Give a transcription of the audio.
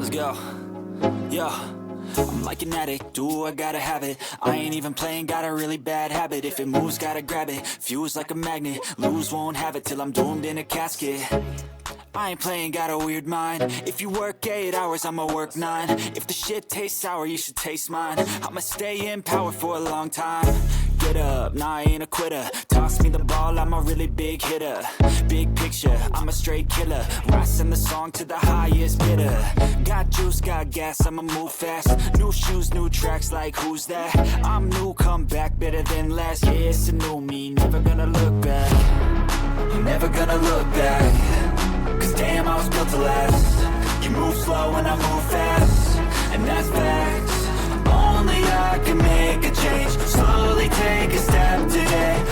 Let's go. Yo, I'm like an addict, do I gotta have it. I ain't even playing, got a really bad habit. If it moves, gotta grab it, fuse like a magnet. Lose, won't have it till I'm doomed in a casket. I ain't playing, got a weird mind. If you work 8 hours, I'ma work 9. If the shit tastes sour, you should taste mine. I'ma stay in power for a long time. Get up, nah, I ain't a quitter. Toss me the ball, I'm a really big hitter. Big picture, I'm a straight killer. Rising the song to the highest bidder. Got juice, got gas, I'ma move fast. New shoes, new tracks, like who's that? I'm new, come back, better than last. Yeah, it's a new me, never gonna look back. Never gonna look back. Cause damn, I was built to last. You move slow and I move fast, and that's facts. Only I can make a change. Slowly take a step today.